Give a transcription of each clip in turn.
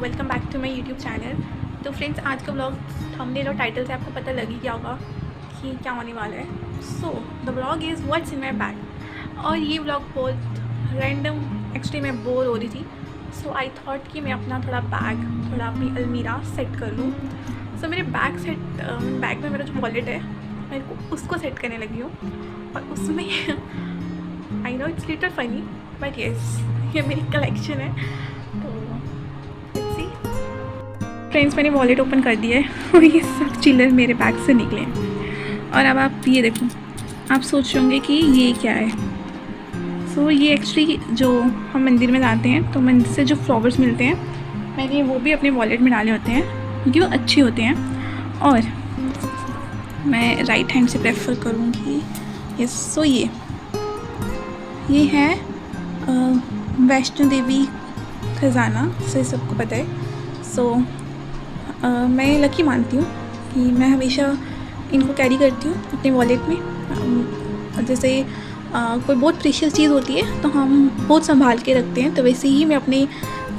Welcome back to my YouTube channel. तो friends, आज का व्लॉग थंबनेल और टाइटल से आपको पता लग ही गया होगा कि क्या होने वाला है। So the vlog is what's in my bag. और ये व्लॉग बहुत रैंडम, एक्चुअली मैं बोर हो रही थी। सो आई थॉट कि मैं अपना थोड़ा बैग, थोड़ा अपनी अलमीरा सेट कर लूँ। सो मेरे बैग में मेरा जो वॉलेट है, मेरे को उसको सेट करने लगी हूँ। और उसमें I know it's little funny but yes, ये मेरी कलेक्शन है। तो फ्रेंड्स, मैंने वॉलेट ओपन कर दिया है और ये सब चिल्लर मेरे बैग से निकले हैं। और अब आप ये देखो, आप सोच रहे होंगे कि ये क्या है। सो ये एक्चुअली जो हम मंदिर में जाते हैं तो मंदिर से जो फ्लावर्स मिलते हैं, मैंने वो भी अपने वॉलेट में डाले होते हैं क्योंकि वो अच्छे होते हैं। और मैं राइट हैंड से प्रेफर करूँगी। यस, सो ये है वैष्णो देवी खजाना, से सबको पता है। सो मैं लकी मानती हूँ कि मैं हमेशा इनको कैरी करती हूँ अपने वॉलेट में। जैसे कोई बहुत प्रीशियस चीज़ होती है तो हम बहुत संभाल के रखते हैं, तो वैसे ही मैं अपने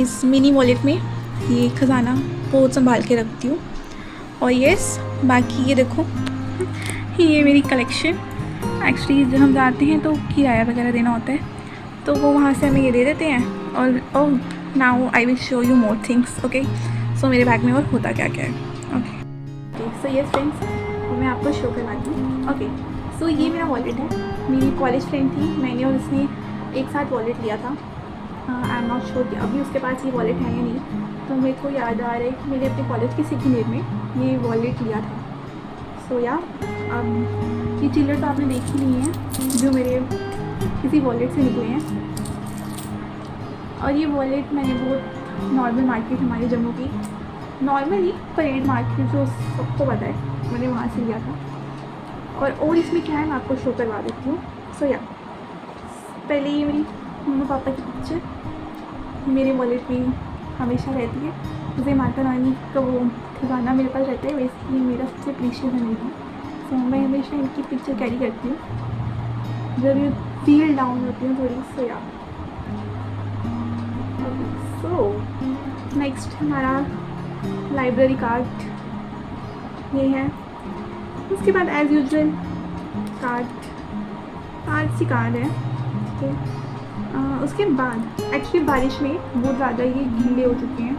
इस मिनी वॉलेट में ये ख़जाना बहुत संभाल के रखती हूँ। और यस, बाकी ये देखो, ये मेरी कलेक्शन। एक्चुअली जब हम जाते हैं तो किराया वगैरह देना होता है, तो वो वहाँ से हमें ये दे देते हैं। और now I will show you more things. Okay, so मेरे बैग में और होता क्या क्या है। ओके, सो यस फ्रेंड्स, मैं आपको शो करवाती हूँ। ओके, सो ये मेरा वॉलेट है। मेरी कॉलेज फ्रेंड थी, मैंने और उसने एक साथ वॉलेट लिया था। आई एम नॉट श्योर कि अभी उसके पास ये वॉलेट है या नहीं। तो मेरे को याद आ रहा है कि मैंने अपने कॉलेज के सेकेंड ईयर में ये वॉलेट लिया था। सो या अब ये चिल्लर तो आपने देखी नहीं है जो मेरे किसी वॉलेट से निकले हैं। और ये वॉलेट मैंने बहुत नॉर्मल मार्केट, हमारे जम्मू की नॉर्मल ही परेड मार्केट जो सबको पता है, मैंने वहाँ से लिया था। और इसमें क्या है मैं आपको शो करवा देती हूँ। सो या पहले ये मेरी मम्मा पापा की पिक्चर मेरे वॉलेट में हमेशा रहती है। जैसे माता रानी का वो खजाना मेरे पास रहता है, वैसे ही मेरा सबसे प्रीशियस है मेरी। सो मैं हमेशा इनकी पिक्चर कैरी करती हूँ जब ये फील डाउन होती हूँ थोड़ी। सो या सो नेक्स्ट हमारा लाइब्रेरी कार्ड ये है। उसके बाद as usual card see card है। ठीक है, उसके बाद एक्चुअली बारिश में बहुत ज़्यादा ये गीले हो चुके हैं।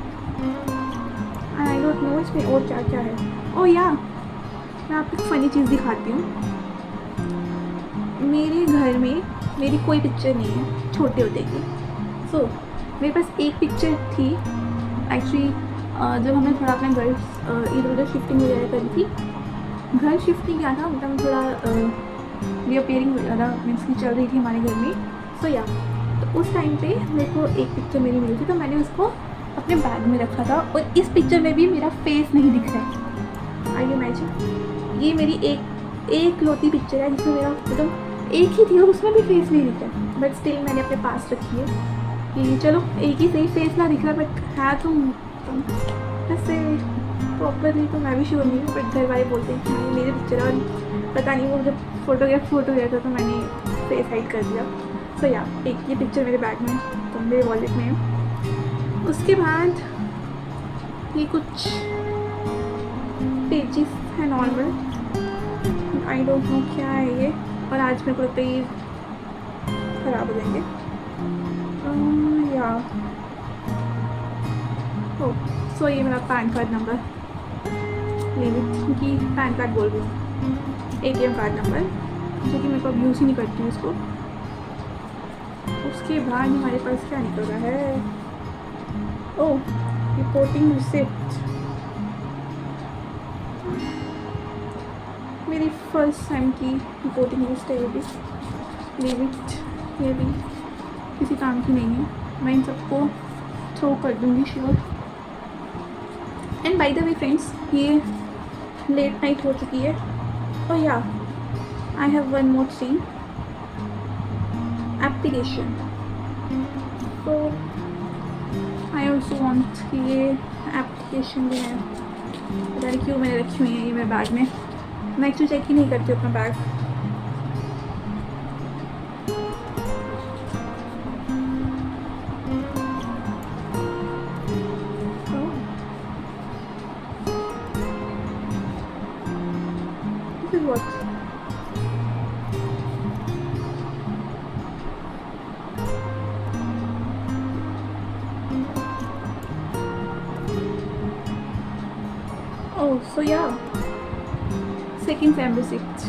आई डोंट नो इसमें और क्या क्या है। ओ या मैं आपको एक फ़नी चीज़ दिखाती हूँ। मेरे घर में मेरी कोई पिक्चर नहीं है छोटे होते की। सो मेरे पास एक पिक्चर थी एक्चुअली, जब हमने थोड़ा अपना घर इधर उधर शिफ्टिंग वगैरह करी थी। घर शिफ्ट नहीं किया था, मतलब थोड़ा रिपेयरिंग वगैरह मीन्स की चल रही थी हमारे घर में। सो या तो उस टाइम पे मेरे को एक पिक्चर मेरी मिली थी, तो मैंने उसको अपने बैग में रखा था। और इस पिक्चर में भी मेरा फेस नहीं दिख रहा है। आई इमेजिन, ये मेरी एक लौती पिक्चर है जिसमें मेरा मतलब एक ही थी और उसमें भी फेस नहीं दिख रहा। बट स्टिल मैंने अपने पास रखी है कि चलो एक ही सही, फेस ना दिख रहा बट है तुम ऐसे प्रॉपरली तो मैं भी श्योर नहीं हूँ। बट घर वाले बोलते हैं कि हाँ मेरी पिक्चर, और पता नहीं वो जब फोटो गया था तो मैंने फेस हाइड कर दिया। सो या एक ये पिक्चर मेरे बैग में, तो मेरे वॉलेट में है। उसके बाद ये कुछ पेजेस है नॉर्मल, आई डोंट नो क्या है ये। और आज मेरे को लगता है ये ख़राब हो जाएंगे। या सो ये मेरा पैन कार्ड नंबर, क्योंकि पैन कार्ड बोल रही हूँ, ATM कार्ड नंबर, जो कि मैं को अब यूज़ ही नहीं करती हूँ इसको। उसके बाद हमारे पास क्या निकल रहा है। ओह, रिपोर्टिंग रिसिप्ट, मेरी फर्स्ट टाइम की रिपोर्टिंग लिस्ट है ये भी। ये भी किसी काम की नहीं है, मैं इन सबको थ्रो कर दूँगी sure. And by the way friends, ये लेट नाइट हो चुकी है। और या I have one more thing, application. तो आई ऑल्सो वॉन्ट कि ये एप्लीकेशन जो है, पता नहीं क्यों मैंने रखी हुई है ये मेरे बैग में। मैं एक्चुअली चेक ही नहीं करती अपना बैग। सो या सेकेंड सेम रिसिप्ट।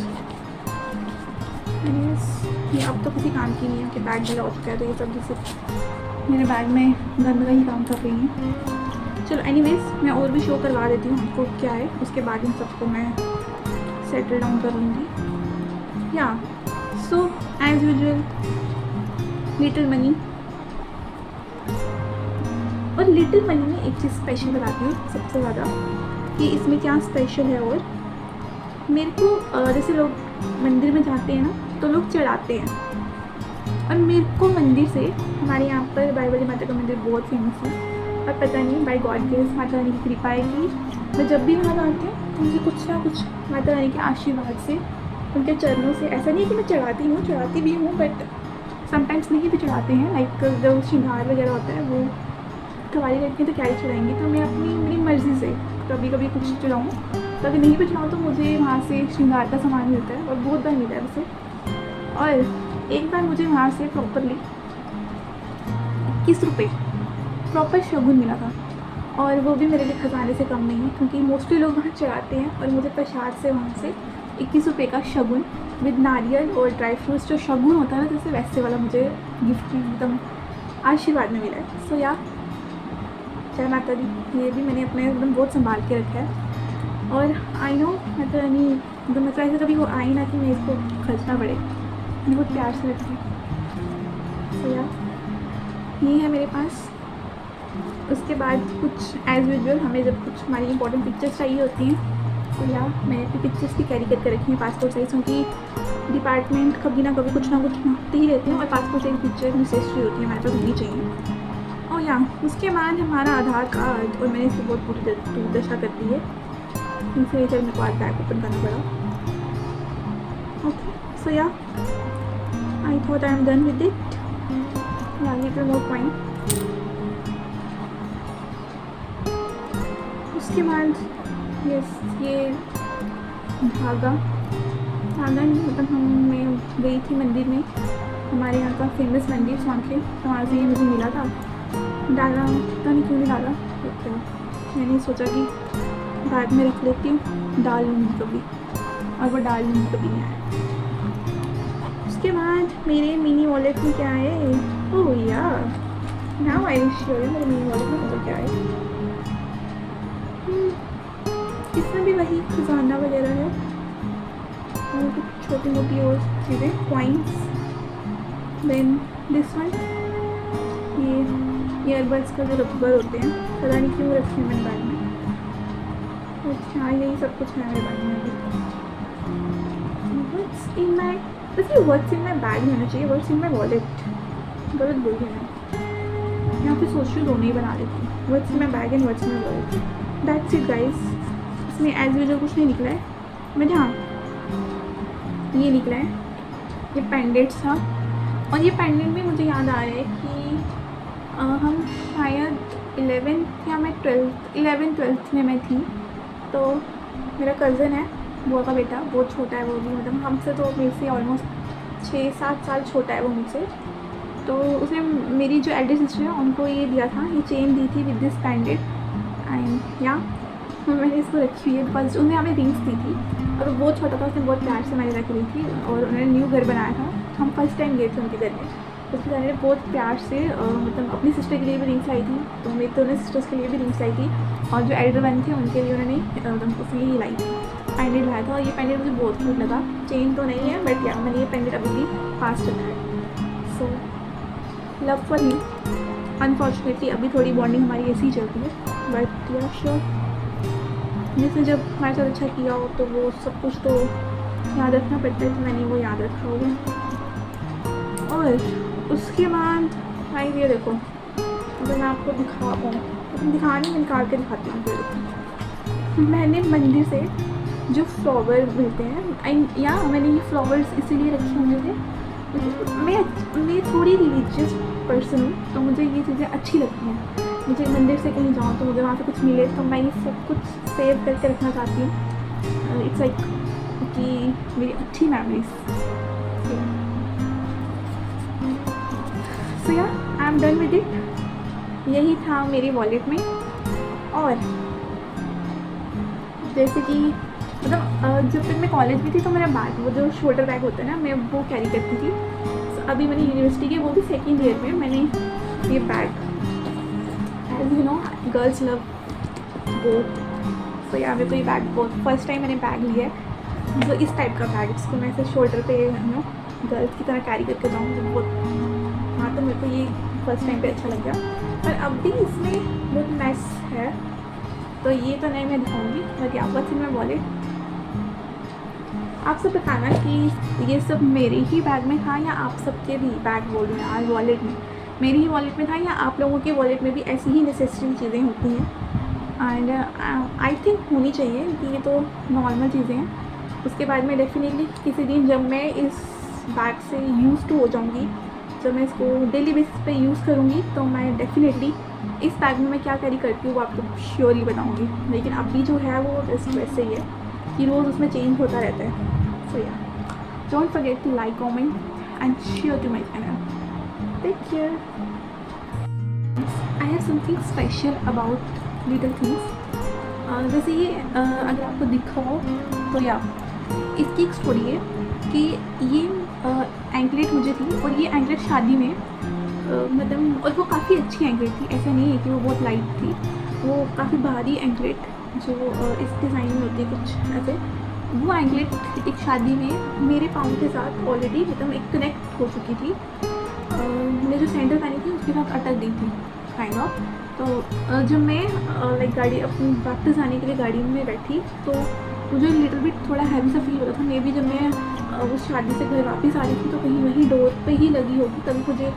ये अब तो किसी काम की नहीं है कि बैग गला हो चुका है, तो ये सब रिसिप्ट मेरे बैग में गंद का ही काम कर रही हैं। चलो एनीवेज मैं और भी शो करवा देती हूँ आपको क्या है, उसके बाद इन सबको मैं सेटल डाउन कर लूँगी। Yeah so as usual little money, और लिटिल मनी में एक चीज़ स्पेशल बताती हूँ सबसे ज़्यादा कि इसमें क्या स्पेशल है। और मेरे को जैसे लोग मंदिर में जाते हैं ना तो लोग चढ़ाते हैं, और मेरे को मंदिर से, हमारे यहाँ पर बाई माता का मंदिर बहुत फेमस है, और पता नहीं by God grace Mata Rani की कृपा है कि मैं जब भी वहाँ जाती हूँ तो मुझे कुछ ना कुछ माता रानी के आशीर्वाद से, उनके चरणों से, ऐसा नहीं है कि मैं चढ़ाती हूँ, चढ़ाती भी हूँ, बट समटाइम्स नहीं भी चढ़ाते हैं। लाइक जो श्रृंगार वगैरह होता है वो कवाली करके तो क्या ही चढ़ाएंगे, तो मैं अपनी मेरी मर्ज़ी से कभी कभी कुछ चढ़ाऊँ, तो अगर नहीं भी चढ़ाऊँ तो मुझे वहाँ से श्रृंगार का सामान मिलता है, और बहुत बार मिला है वैसे। और एक बार मुझे वहाँ से प्रॉपरली 21 रुपये प्रॉपर शगुन मिला था, और वो भी मेरे लिए खजाने से कम नहीं है, क्योंकि मोस्टली लोग वहाँ चढ़ाते हैं, और मुझे प्रसाद से वहाँ से 21 रुपये का शगुन विद नारियल और ड्राई फ्रूट्स जो शगुन होता है ना, जैसे वैसे वाला मुझे गिफ्ट में एकदम आशीर्वाद में मिला है। सो या जय माता दी, ये भी मैंने अपने एकदम बहुत संभाल के रखा है। और आई नो माता रानी एकदम, मतलब ऐसा कभी वो आई ना कि मैं इसको खर्चना पड़े, मैं बहुत प्यार से रखती हूँ। सो या ये है मेरे पास। उसके बाद कुछ एज यूजुअल हमें जब कुछ हमारी इंपॉर्टेंट पिक्चर्स चाहिए होती हैं, तो या मैंने अपनी पिक्चर्स भी कैरी करके रखी हैं पासपोर्ट साइज़, क्योंकि डिपार्टमेंट कभी ना कभी कुछ ना कुछ मांगते ही रहते हैं, और पासपोर्ट साइज़ पिक्चर नेसेसरी होती है, हमारे पास होनी चाहिए। और या उसके बाद हमारा आधार कार्ड, और मैंने इसकी बहुत पूरी दुर्दशा कर दी है, इसलिए जब मेरे को आज बैग ओपन करना पड़ा। ओके सो या I thought I am done with it. या लिटिल मोर पॉइंट। उसके बाद यस ये धागा नहीं, मतलब मैं गई थी मंदिर में, हमारे यहाँ का फेमस मंदिर स्वांखले, तो वहाँ से ये मुझे मिला था, डाला पता नहीं क्यों नहीं डाला, तो मैंने सोचा कि बैग में रख लेती हूँ, डाल लूँगी कभी, और वो डाल लूँगी कभी नहीं आया। उसके बाद मेरे मिनी वॉलेट में क्या है, ओह यार now I will show you मेरे मिनी वॉलेट में तो क्या है। इसमें भी वही खजाना वगैरह है, और कुछ छोटी मोटी और चीज़ें, कॉइन्स। देन दिस वन, ये ईयरबड्स का जो रबर होते हैं, पता नहीं क्यों रखे हैं मैंने बैग में। अच्छा यही सब कुछ है मेरे बैग में अभी। व्हाट्स इन माई, वैसे व्हाट्स इन माई बैग में होना चाहिए, व्हाट्स इन माई वॉलेट, गलत बोल रही मैं यहाँ पे सोच रही हूँ, दोनों ही बना लेती हूँ, what's in my bag and what's in my wallet. That's it guys. इसमें एज यूजुअल कुछ नहीं निकला है, बट हाँ ये निकला है, ये पेंडेंट्स था, और ये पेंडेंट भी मुझे याद आ रहा है कि हम शायद 11th या मैं 11th-12th में मैं थी, तो मेरा कज़न है, बुआ का बेटा, बहुत छोटा है वो भी, मतलब हमसे तो मेरे से ऑलमोस्ट 6-7 साल छोटा है वो मुझसे, तो उसने मेरी जो एल्डर सिस्टर है उनको ये दिया था, ये चेन दी थी विद दिस पेंडेंट, एंड या मैंने इसको रखी हुई है बिकॉज उन्हें हमें रिंग्स दी थी, और वो बहुत छोटा था, उसने बहुत प्यार से मैंने रख ली थी, और उन्होंने न्यू घर बनाया था, हम फर्स्ट टाइम गए थे उनके घर में, उसके घर में बहुत प्यार से मतलब अपनी सिस्टर के लिए भी रिंग्स लाई थी, तो मेरे दोनों सिस्टर्स के लिए भी रिंग्स लाई थी, और जो एल्डर वन थे उनके लिए उन्होंने उसने ही लाई थी, पेंडेंट लाया था, और ये पेंडेंट मुझे बहुत क्यूट लगा। चेन तो नहीं है बट या मैंने ये पेंडेंट अभी भी पास रखा है। So love for you. Unfortunately अभी थोड़ी बॉन्डिंग हमारी ऐसी ही चलती है, बट या श्योर, जिसने जब हमारे साथ अच्छा किया हो तो वो सब कुछ तो याद रखना पड़ता है, तो मैंने वो याद रखा होगा। और उसके बाद भाई ये देखो, अगर मैं आपको दिखा पाऊँ, तो दिखाने में निकाल के दिखाती हूँ। देखो मैंने मंदिर से जो फ्लावर मिलते हैं, या मैंने ये फ्लावर्स इसीलिए रखे हुए थे, मैं थोड़ी रिलीजियस पर्सन हूँ, तो मुझे ये चीज़ें अच्छी लगती हैं। मुझे मंदिर से कहीं जाऊँ तो मुझे वहाँ से कुछ मिले तो मैं ये सब कुछ सेव करके रखना चाहती हूँ। इट्स लाइक कि मेरी अच्छी मेमोरीज। सो या I am done with it. यही था मेरी वॉलेट में। और जैसे कि मतलब जब तक मैं कॉलेज में थी तो मेरा बैग, वो जो शोल्डर बैग होता है ना, मैं वो कैरी करती थी। So, अभी मैंने यूनिवर्सिटी के, वो भी सेकेंड ईयर में, मैंने ये bag, as you know girls love boat. तो यहाँ मेरे को ये बैग बहुत फर्स्ट टाइम मैंने बैग लिया है, जो इस टाइप का बैग, जिसको मैं ऐसे शोल्डर पे नो गर्ल्स की तरह कैरी करके जाऊँ, तो बहुत, हाँ, तो मेरे को ये फर्स्ट टाइम पे अच्छा लग गया। पर अब भी इसमें बहुत मैस है, तो ये तो नहीं मैं दिखाऊंगी, बट यहाँ पर मैं वॉलेट, आप सब बताना कि ये सब मेरे ही बैग में था या आप सबके भी बैग बोल रहे हैं यार, वॉलेट में, मेरी ही वॉलेट में था या आप लोगों के वॉलेट में भी ऐसी ही नेसेसरी चीज़ें होती हैं। एंड आई थिंक होनी चाहिए कि ये तो नॉर्मल चीज़ें हैं। उसके बाद में डेफिनेटली किसी दिन जब मैं इस बैग से यूज़ टू हो जाऊँगी, जब मैं इसको डेली बेसिस पे यूज़ करूँगी, तो मैं डेफिनेटली इस बैग में मैं क्या कैरी करती हूँ वो आपको श्योरली बताऊँगी। लेकिन अभी जो है वो जस्ट वैसे ही है कि रोज़ उसमें चेंज होता रहता है। So yeah, don't forget to like, comment and share to my channel. Take care. I have something special about little things. जैसे ये अगर आपको दिखा हो तो या इसकी एक स्टोरी है कि ये एंकलेट मुझे थी, और ये एंकलेट शादी में मतलब, और वो काफ़ी अच्छी एंकलेट थी, ऐसा नहीं है कि वो बहुत लाइट थी, वो काफ़ी भारी एंकलेट जो इस डिज़ाइन में होती है कुछ ऐसे, वो एंकलेट एक शादी में मेरे पाँव के साथ ऑलरेडी मतलब एक कनेक्ट हो चुकी थी। मैंने जो सैंडल पहनी थी उसके साथ अटक गई थी काइंड ऑफ। तो जब मैं लाइक गाड़ी अपनी वापस आने के लिए गाड़ी में बैठी, तो मुझे लिटिल बिट थोड़ा हैवी सा फील हो रहा था। मे बी जब मैं उस शादी से घर वापस आ रही थी तो कहीं वहीं डोर पे ही लगी होगी, तभी मुझे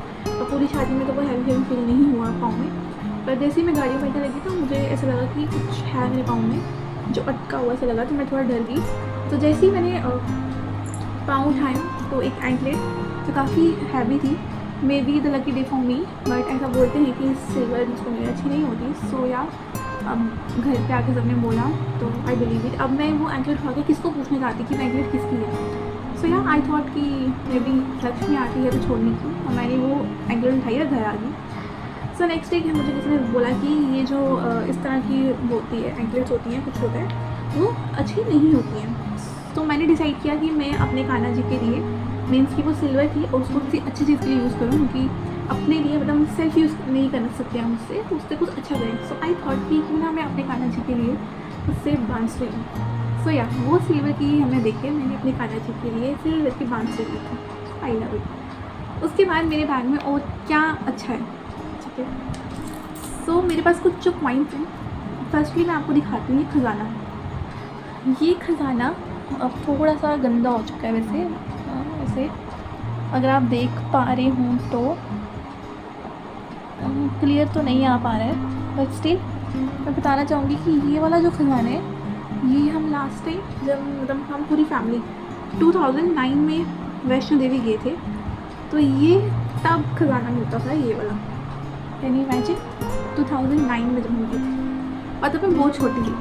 पूरी शादी में तो कोई हैवी हैवी फील नहीं हुआ पाँव में। पर जैसे ही मैं गाड़ी में बैठने लगी तो मुझे ऐसा लगा कि कुछ है मेरे पाँव में जो अटका हुआ ऐसा लगा, तो मैं थोड़ा डर गई। तो जैसे ही मैंने पाँव उठाया तो एक एंकलेट जो काफ़ी हैवी थी, may be the lucky day for me, but ऐसा बोलते हैं कि सिल्वर जिसको मेरी अच्छी नहीं होती। सो या अब घर पे आके सबने बोला तो आई बिलीव इट। अब मैं वो एंकलेट उठा के किसको पूछने जाती कि एंकलेट किसकी है। सो या आई थॉट कि मे बी लक्ष्मी आती है तो छोड़ने की, और मैंने वो एंकलेट उठाई और घर आ गई। सो नेक्स्ट डे मुझे किसी ने बोला कि ये जो इस तरह की होती है एंकलेट्स होती हैं, कुछ होता है, वो अच्छी नहीं होती हैं। तो मैंने डिसाइड किया कि मैं अपने कान्हा जी के लिए, मीन्स कि वो सिल्वर थी और उसको किसी अच्छी चीज़ के लिए यूज़ करूँ, क्योंकि अपने लिए मतलब सेल्फ यूज़ नहीं कर सकते हम उससे, तो उससे कुछ अच्छा करें। सो आई थॉट कि क्यों ना मैं अपने कान्हा जी के लिए उससे बांसुरी लूँ। सो या वो सिल्वर की हमने देखे, मैंने अपने कान्हा जी के लिए सिल्वर की बांसुरी ली थी। I love it. उसके बाद मेरे बैग में और क्या अच्छा है, ठीक है। सो मेरे पास कुछ जो पॉइंट्स हैं, फर्स्टली मैं आपको दिखाती हूँ ये खजाना। ये खजाना अब थोड़ा सा गंदा हो चुका है वैसे, वैसे अगर आप देख पा रहे हों तो क्लियर तो नहीं आ पा रहा है, बट स्टिल मैं बताना चाहूँगी कि ये वाला जो खजाना है, ये हम लास्ट टाइम जब मतलब हम पूरी फैमिली 2009 में वैष्णो देवी गए थे, तो ये तब खजाना मिलता था ये वाला। कैन यू इमेजिन 2009 में जब हम गए थे, और तब मैं बहुत छोटी थी।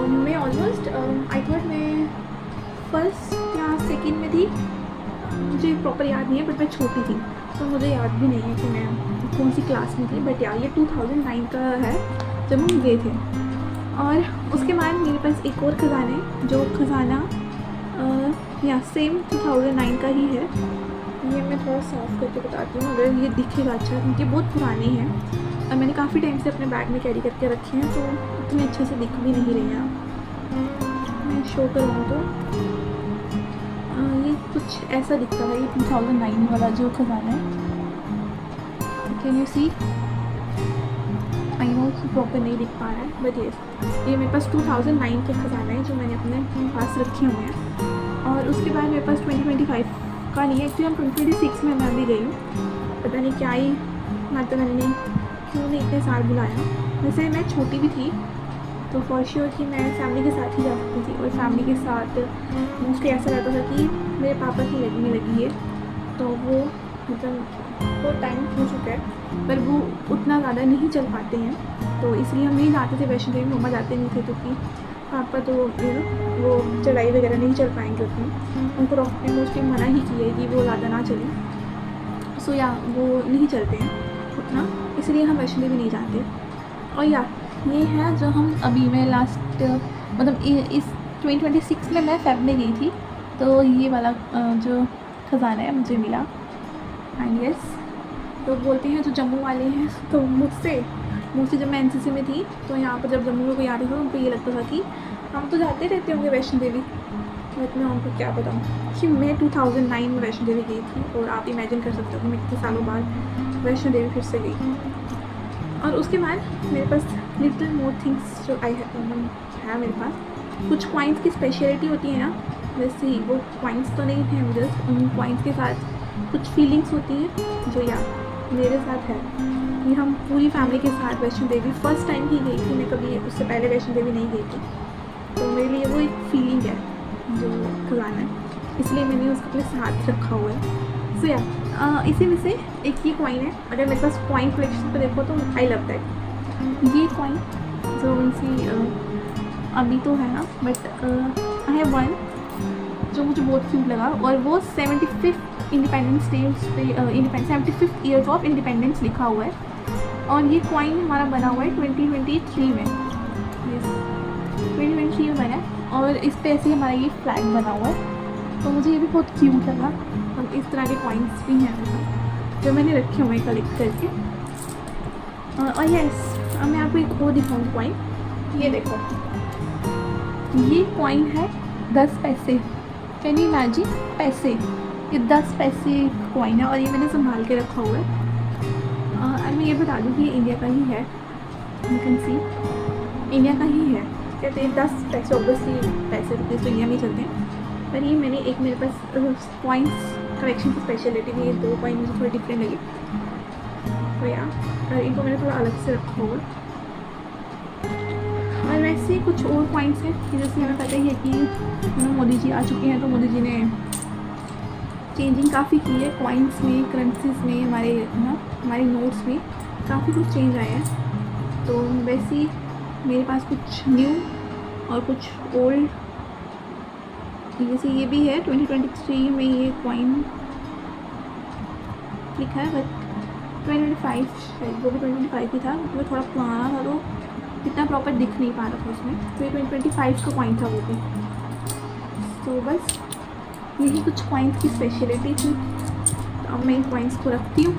मैं ऑलमोस्ट आई थॉट मैं फर्स्ट या सेकेंड में थी, मुझे प्रॉपर याद नहीं है, बट मैं छोटी थी तो मुझे याद भी नहीं है कि मैं कौन सी क्लास में थी। बट यार ये 2009 का है जब हम गए थे। और उसके बाद मेरे पास एक और खजाना है, जो खजाना या सेम 2009 का ही है। ये मैं थोड़ा साफ़ करके बताती हूँ अगर ये दिखेगा अच्छा, क्योंकि बहुत पुराने हैं और मैंने काफ़ी टाइम से अपने बैग में कैरी करके रखे हैं, तो इतने अच्छे से दिख भी नहीं रहे हैं। मैं शो करूँ तो ये कुछ ऐसा दिखता है, ये 2009 वाला जो खजाना है। Can you see? I know कि प्रॉपर नहीं दिख पा रहा है, बट ये मेरे पास 2009 के खजाना है जो मैंने अपने पास रखे हुए हैं। और उसके बाद मेरे पास 2025 का नहीं है, एक्चुअली हम 2026 में मैं भी गई हूँ, पता नहीं क्या ही माता रानी ने क्यों नहीं इतने साल बुलाया। वैसे मैं छोटी भी थी तो फॉर श्योर कि मैं फैमिली के साथ ही जा सकती थी, और फैमिली के साथ मोस्टली ऐसा रहता था कि मेरे पापा की लगने लगी है, तो वो मतलब बहुत टाइम हो चुका है, पर वो उतना ज़्यादा नहीं चल पाते हैं, तो इसलिए हम नहीं जाते थे वैष्णो देवी। मम्मा जाते नहीं थे क्योंकि पापा तो वो चढ़ाई वगैरह नहीं चल पाएंगे उतनी, उनको डॉक्टर ने मोस्टली मना ही किया है कि वो ज़्यादा ना चलें। सो या वो नहीं चलते हैं उतना, इसलिए हम वैष्णो देवी नहीं जाते। और या ये है जो हम अभी मैं लास्ट मतलब इस 2026 में मैं फ़ेब में गई थी, तो ये वाला जो ख़जाना है मुझे मिला। एंड यस, तो बोलते हैं जो जम्मू वाले हैं, तो मुझसे मोस्टली जब मैं एनसीसी में थी तो यहाँ पर जब जम्मू में कोई आते थे तो उनको ये लगता था कि हम तो जाते रहते होंगे वैष्णो देवी। बट मैं उनको क्या बताऊँ कि मैं 2009 में वैष्णो देवी गई थी, और आप इमेजिन कर सकते हो कि मैं कितने सालों बाद वैष्णो देवी फिर से गई। और उसके बाद मेरे पास लिटिल मोर थिंग्स जो आई है मेरे पास। कुछ कॉइन्स की स्पेशलिटी होती है ना, वैसे ही वो कॉइन्स तो नहीं थे मुझे, उन कॉइन्स के साथ कुछ फीलिंग्स होती हैं जो या मेरे साथ है। ये हम पूरी फैमिली के साथ वैष्णो देवी फर्स्ट टाइम ही गई थी, मैं कभी उससे पहले वैष्णो देवी नहीं गई थी, तो मेरे लिए वो एक फीलिंग है जो खजाना है, इसलिए मैंने उसको अपने साथ रखा हुआ है। सो या इसी में से एक ये कॉइन है। अगर मेरे पास कॉइन कलेक्शन पर देखो तो आई लव दैट। ये कॉइन जो उनसी अभी तो है ना, बट आई हैव वन जो मुझे बहुत क्यूट लगा, और वो 75th इंडिपेंडेंस डे पे 75th ईयर ऑफ इंडिपेंडेंस लिखा हुआ है, और ये कॉइन हमारा बना हुआ है 2023 में। यस, 2023 में बना है, और इस पे ऐसे हमारा ये फ्लैग बना हुआ है, तो मुझे ये भी बहुत क्यूट लगा। और इस तरह के कॉइन्स भी हैं मेरे पास जो मैंने रखे हुए हैं कलेक्ट करके। और यस, अब मैं आपको एक और दिखाऊँ कॉइन। ये देखो, ये कॉइन है 10 पैसे। कैन यू इमेजिन, पैसे, ये 10 पैसे कॉइन है, और ये मैंने संभाल के रखा हुआ है। और मैं ये बता दूँ कि ये इंडिया का ही है, यू कैन सी इंडिया का ही है। कहते हैं 10 पैसे, ऑब्वियसली पैसे रुपये तो इंडिया में ही चलते हैं, पर ये मैंने एक मेरे पास कॉइन्स कलेक्शन की स्पेशलिटी भी, ये 2 कॉइन मुझे थोड़ी डिफरेंट लगी, तो या इनको मैंने थोड़ा अलग से रखा हुआ। और वैसे कुछ और पॉइंट्स हैं कि जैसे हमें पता ही है कि मोदी जी आ चुके हैं, तो मोदी जी ने चेंजिंग काफ़ी की है कॉइन्स में, करेंसीज में, हमारे नोट्स में काफ़ी कुछ चेंज आया है। तो वैसे ही मेरे पास कुछ न्यू और कुछ ओल्ड, जैसे ये भी है 2023 में ये कॉइन लिखा है, बट 2025 शायद, वो भी 2025 ही था, वो थोड़ा पुराना था तो इतना प्रॉपर दिख नहीं पा रहा था उसमें, तो ये 2025 का कॉइन था वो भी। तो बस यही कुछ कॉइन्स की स्पेशलिटी थी, तो अब मैं इन कॉइन्स को रखती हूँ